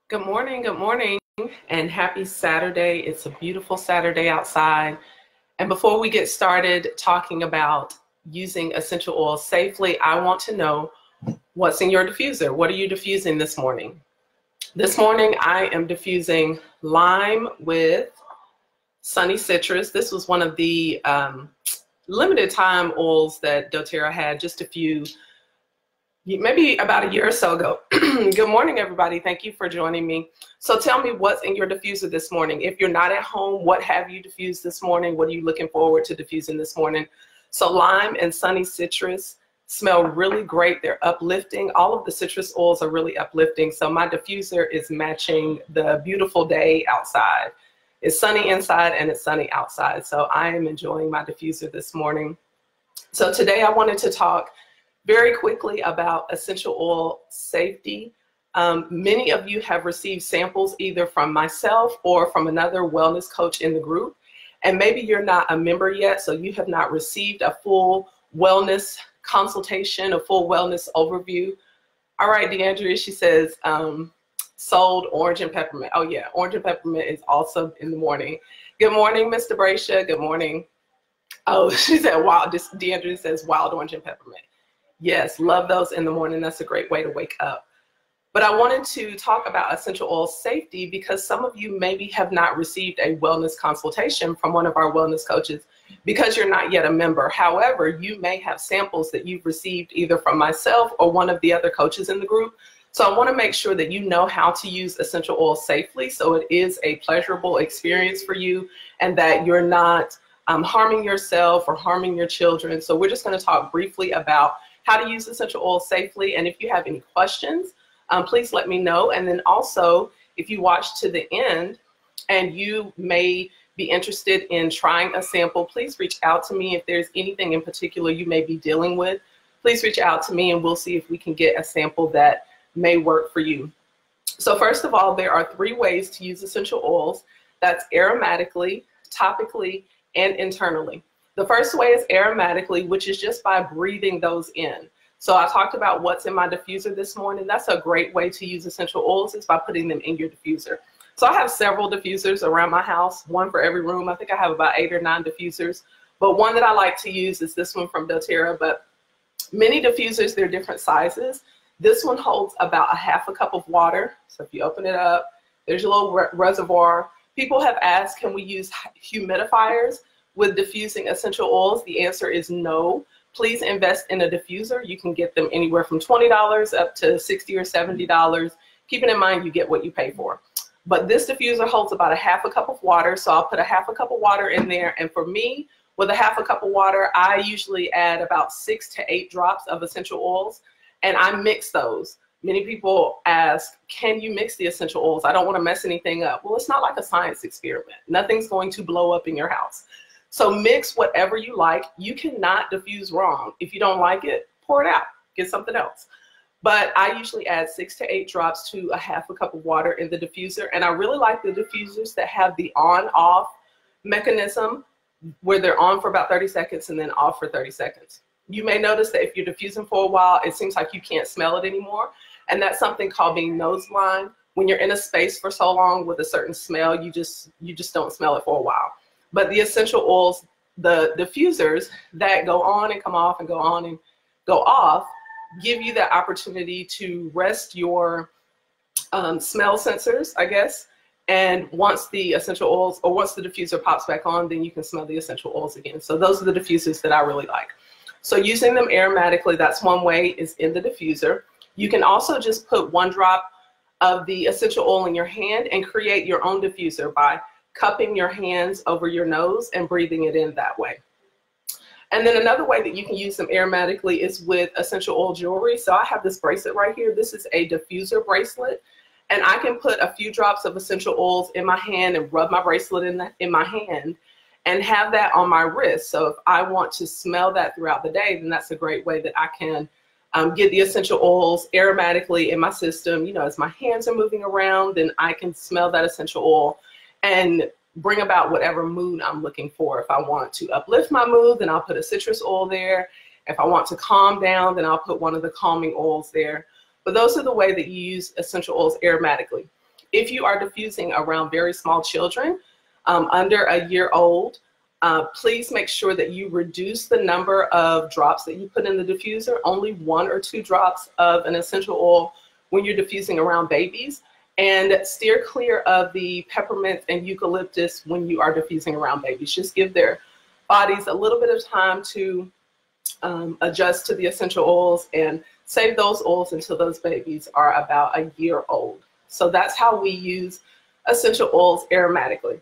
Good morning, and happy Saturday. It's a beautiful Saturday outside. And before we get started talking about using essential oils safely, I want to know what's in your diffuser. What are you diffusing this morning? This morning, I am diffusing lime with sunny citrus. This was one of the limited time oils that doTERRA had just a few maybe about a year or so ago. Good morning, everybody. Thank you for joining me. So tell me what's in your diffuser this morning. If you're not at home, what have you diffused this morning? What are you looking forward to diffusing this morning? So lime and sunny citrus smell really great. They're uplifting. All of the citrus oils are really uplifting. So my diffuser is matching the beautiful day outside. It's sunny inside and it's sunny outside. So I am enjoying my diffuser this morning. So today I wanted to talk very quickly about essential oil safety. Many of you have received samples either from myself or from another wellness coach in the group. And maybe you're not a member yet, so you have not received a full wellness consultation, a full wellness overview. All right, DeAndrea, she says, sold orange and peppermint. Oh yeah, orange and peppermint is also in the morning. Good morning, Mr. Bracia. Good morning. Oh, she said wild. DeAndrea says wild orange and peppermint. Yes, love those in the morning. That's a great way to wake up. But I wanted to talk about essential oil safety because some of you maybe have not received a wellness consultation from one of our wellness coaches because you're not yet a member. However, you may have samples that you've received either from myself or one of the other coaches in the group. So I want to make sure that you know how to use essential oil safely so it is a pleasurable experience for you and that you're not harming yourself or harming your children. So we're just going to talk briefly about how to use essential oil safely. And if you have any questions, please let me know. And then also, if you watch to the end and you may be interested in trying a sample, please reach out to me. If there's anything in particular you may be dealing with, please reach out to me and we'll see if we can get a sample that may work for you. So first of all, there are 3 ways to use essential oils. That's aromatically, topically, and internally. The first way is aromatically, which is just by breathing those in. So I talked about what's in my diffuser this morning. That's a great way to use essential oils is by putting them in your diffuser. So I have several diffusers around my house, one for every room. I think I have about 8 or 9 diffusers, but one that I like to use is this one from doTERRA. But many diffusers, they're different sizes. This one holds about a half a cup of water. So if you open it up, there's a little reservoir. People have asked, can we use humidifiers with diffusing essential oils? The answer is no. Please invest in a diffuser. You can get them anywhere from $20 up to $60 or $70. Keeping in mind you get what you pay for. But this diffuser holds about a half a cup of water. So I'll put a half a cup of water in there. And for me, with a half a cup of water, I usually add about 6 to 8 drops of essential oils. And I mix those. Many people ask, can you mix the essential oils? I don't want to mess anything up. Well, it's not like a science experiment. Nothing's going to blow up in your house. So mix whatever you like. You cannot diffuse wrong. If you don't like it, pour it out. Get something else. But I usually add 6 to 8 drops to a half a cup of water in the diffuser. And I really like the diffusers that have the on-off mechanism where they're on for about 30 seconds and then off for 30 seconds. You may notice that if you're diffusing for a while, it seems like you can't smell it anymore. And that's something called being nose blind. When you're in a space for so long with a certain smell, you just don't smell it for a while. But the essential oils, the diffusers that go on and come off and go on and go off, give you that opportunity to rest your smell sensors, I guess. And once the essential oils, or once the diffuser pops back on, then you can smell the essential oils again. So those are the diffusers that I really like. So using them aromatically, that's one way, is in the diffuser. You can also just put 1 drop of the essential oil in your hand and create your own diffuser by cupping your hands over your nose and breathing it in that way. And then another way that you can use them aromatically is with essential oil jewelry. So I have this bracelet right here. This is a diffuser bracelet. And I can put a few drops of essential oils in my hand and rub my bracelet in my hand and have that on my wrist. So if I want to smell that throughout the day, then that's a great way that I can get the essential oils aromatically in my system. You know, as my hands are moving around, then I can smell that essential oil and bring about whatever mood I'm looking for. If I want to uplift my mood, then I'll put a citrus oil there. If I want to calm down, then I'll put one of the calming oils there. But those are the way that you use essential oils aromatically. If you are diffusing around very small children, under a year old, please make sure that you reduce the number of drops that you put in the diffuser, only 1 or 2 drops of an essential oil when you're diffusing around babies, and steer clear of the peppermint and eucalyptus when you are diffusing around babies. Just give their bodies a little bit of time to adjust to the essential oils, and save those oils until those babies are about a year old. So that's how we use essential oils aromatically.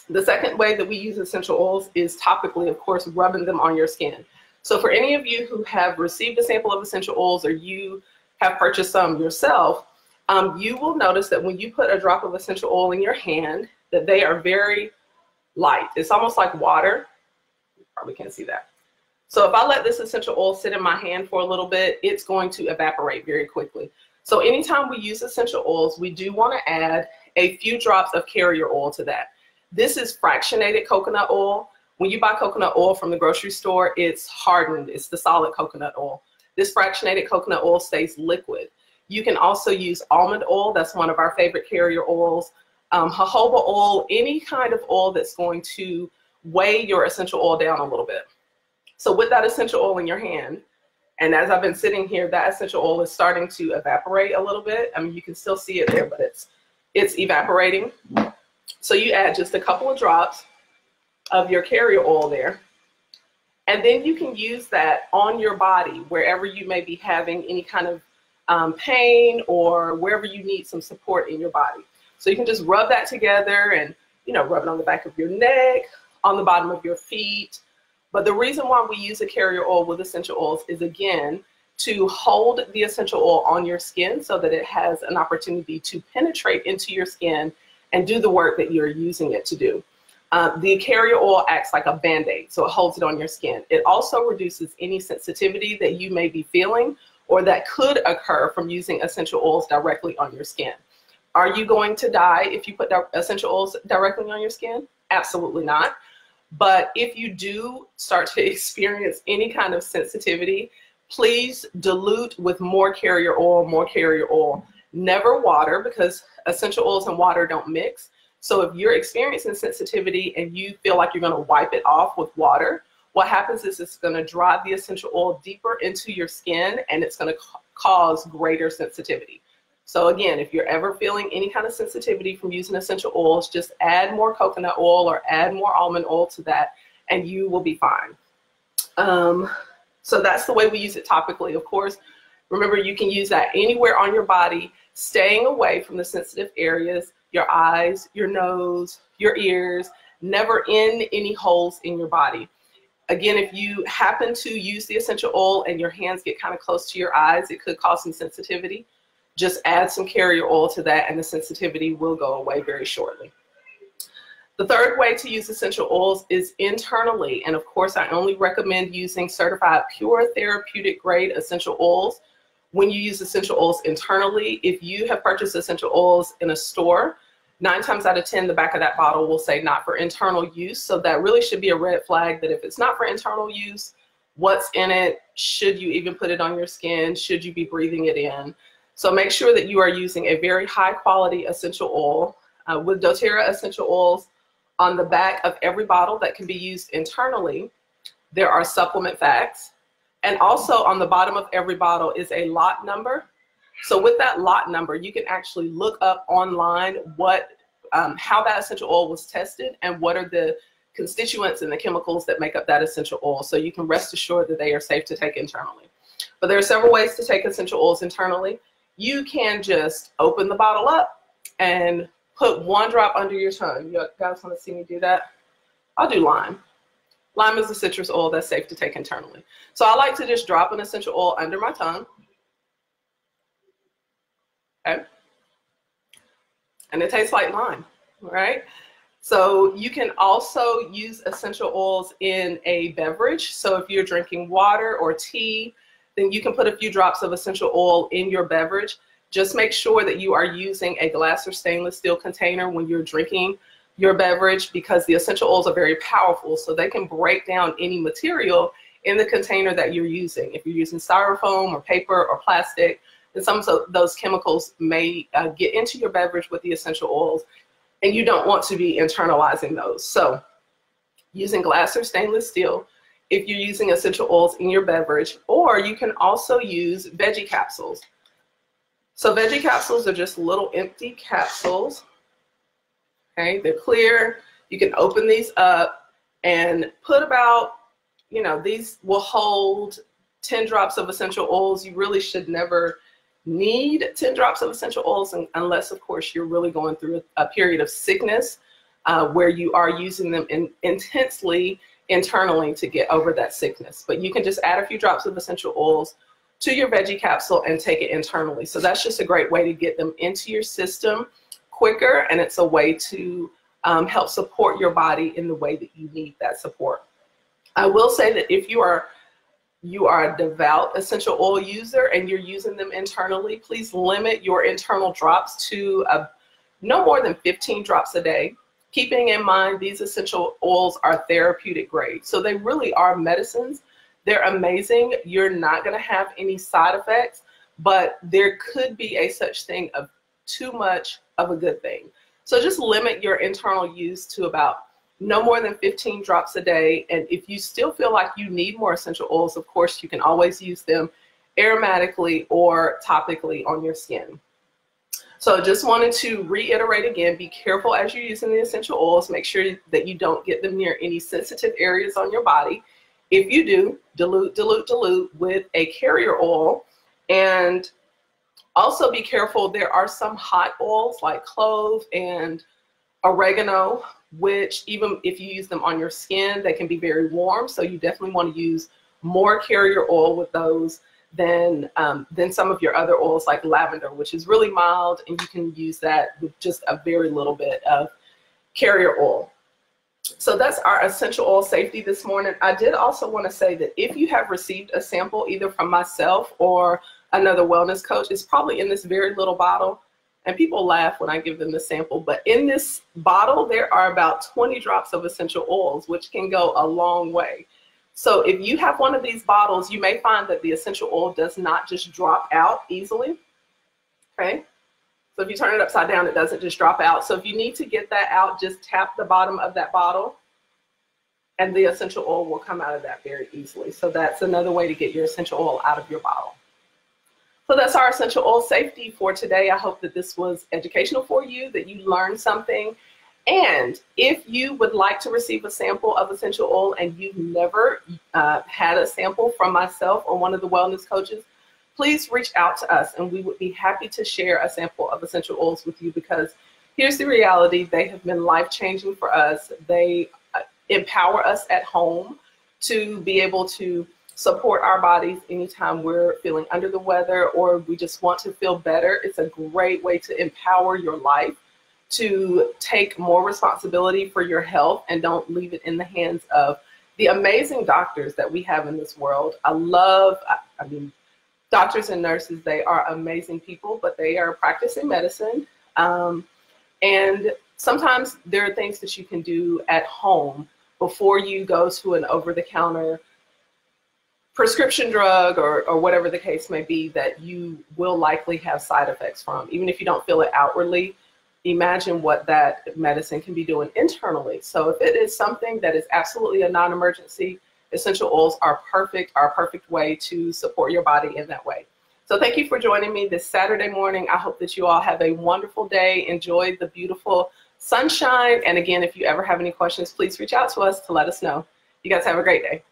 The second way that we use essential oils is topically, of course, rubbing them on your skin. So for any of you who have received a sample of essential oils, or you have purchased some yourself, you will notice that when you put a drop of essential oil in your hand, that they are very light. It's almost like water. You probably can't see that. So if I let this essential oil sit in my hand for a little bit, it's going to evaporate very quickly. So anytime we use essential oils, we do want to add a few drops of carrier oil to that. This is fractionated coconut oil. When you buy coconut oil from the grocery store, it's hardened. It's the solid coconut oil. This fractionated coconut oil stays liquid. You can also use almond oil. That's one of our favorite carrier oils. Jojoba oil, any kind of oil that's going to weigh your essential oil down a little bit. So with that essential oil in your hand, and as I've been sitting here, that essential oil is starting to evaporate a little bit. I mean, you can still see it there, but it's evaporating. So you add just a couple of drops of your carrier oil there, and then you can use that on your body wherever you may be having any kind of pain, or wherever you need some support in your body. So you can just rub that together and, you know, rub it on the back of your neck, on the bottom of your feet. But the reason why we use a carrier oil with essential oils is, again, to hold the essential oil on your skin so that it has an opportunity to penetrate into your skin and do the work that you're using it to do. The carrier oil acts like a Band-Aid, so it holds it on your skin. It also reduces any sensitivity that you may be feeling or that could occur from using essential oils directly on your skin. Are you going to die if you put essential oils directly on your skin? Absolutely not. But if you do start to experience any kind of sensitivity, please dilute with more carrier oil, more carrier oil. Never water, because essential oils and water don't mix. So if you're experiencing sensitivity and you feel like you're going to wipe it off with water, what happens is it's going to drive the essential oil deeper into your skin, and it's going to cause greater sensitivity. So again, if you're ever feeling any kind of sensitivity from using essential oils, just add more coconut oil or add more almond oil to that, and you will be fine. So that's the way we use it topically. Of course, remember, you can use that anywhere on your body, staying away from the sensitive areas, your eyes, your nose, your ears, never in any holes in your body. Again, if you happen to use the essential oil and your hands get kind of close to your eyes, it could cause some sensitivity. Just add some carrier oil to that, and the sensitivity will go away very shortly. The third way to use essential oils is internally. And of course, I only recommend using certified pure therapeutic grade essential oils when you use essential oils internally. If you have purchased essential oils in a store, 9 times out of 10, the back of that bottle will say not for internal use. So that really should be a red flag that if it's not for internal use, what's in it? Should you even put it on your skin? Should you be breathing it in? So make sure that you are using a very high quality essential oil. With doTERRA essential oils, on the back of every bottle that can be used internally, there are supplement facts. And also on the bottom of every bottle is a lot number. So with that lot number, you can actually look up online what, how that essential oil was tested and what are the constituents and the chemicals that make up that essential oil. So you can rest assured that they are safe to take internally. But there are several ways to take essential oils internally. You can just open the bottle up and put 1 drop under your tongue. You guys want to see me do that? I'll do lime. Lime is a citrus oil that's safe to take internally. So I like to just drop an essential oil under my tongue. Okay. And it tastes like lime, right? So you can also use essential oils in a beverage. So if you're drinking water or tea, then you can put a few drops of essential oil in your beverage. Just make sure that you are using a glass or stainless steel container when you're drinking your beverage, because the essential oils are very powerful, so they can break down any material in the container that you're using. If you're using styrofoam or paper or plastic, and some of those chemicals may get into your beverage with the essential oils, and you don't want to be internalizing those. So using glass or stainless steel if you're using essential oils in your beverage, or you can also use veggie capsules. So veggie capsules are just little empty capsules. Okay, they're clear. You can open these up and put about, you know, these will hold 10 drops of essential oils. You really should never need 10 drops of essential oils unless, of course, you're really going through a period of sickness where you are using them intensely internally to get over that sickness. But you can just add a few drops of essential oils to your veggie capsule and take it internally. So that's just a great way to get them into your system quicker, and it's a way to help support your body in the way that you need that support. I will say that if you are a devout essential oil user and you're using them internally, please limit your internal drops to no more than 15 drops a day. Keeping in mind these essential oils are therapeutic grade, so they really are medicines. They're amazing. You're not going to have any side effects, but there could be a such thing of too much of a good thing. So just limit your internal use to about no more than 15 drops a day. And if you still feel like you need more essential oils, of course, you can always use them aromatically or topically on your skin. So just wanted to reiterate again, be careful as you're using the essential oils. Make sure that you don't get them near any sensitive areas on your body. If you do, dilute with a carrier oil. And also be careful, there are some hot oils like clove and oregano, which even if you use them on your skin, they can be very warm. So you definitely want to use more carrier oil with those than some of your other oils like lavender, which is really mild, and you can use that with just a very little bit of carrier oil. So that's our essential oil safety this morning. I did also want to say that if you have received a sample either from myself or another wellness coach, it's probably in this very little bottle. And people laugh when I give them the sample, but in this bottle, there are about 20 drops of essential oils, which can go a long way. So if you have one of these bottles, you may find that the essential oil does not just drop out easily, okay? So if you turn it upside down, it doesn't just drop out. So if you need to get that out, just tap the bottom of that bottle and the essential oil will come out of that very easily. So that's another way to get your essential oil out of your bottle. So that's our essential oil safety for today. I hope that this was educational for you, that you learned something. And if you would like to receive a sample of essential oil and you've never had a sample from myself or one of the wellness coaches, please reach out to us and we would be happy to share a sample of essential oils with you, because here's the reality. They have been life-changing for us. They empower us at home to be able to support our bodies anytime we're feeling under the weather or we just want to feel better. It's a great way to empower your life, to take more responsibility for your health and don't leave it in the hands of the amazing doctors that we have in this world. I mean, doctors and nurses, they are amazing people, but they are practicing medicine. And sometimes there are things that you can do at home before you go to an over-the-counter prescription drug or whatever the case may be that you will likely have side effects from. Even if you don't feel it outwardly, imagine what that medicine can be doing internally. So if it is something that is absolutely a non-emergency, essential oils are a perfect way to support your body in that way. So thank you for joining me this Saturday morning. I hope that you all have a wonderful day. Enjoy the beautiful sunshine. And again, if you ever have any questions, please reach out to us to let us know. You guys have a great day.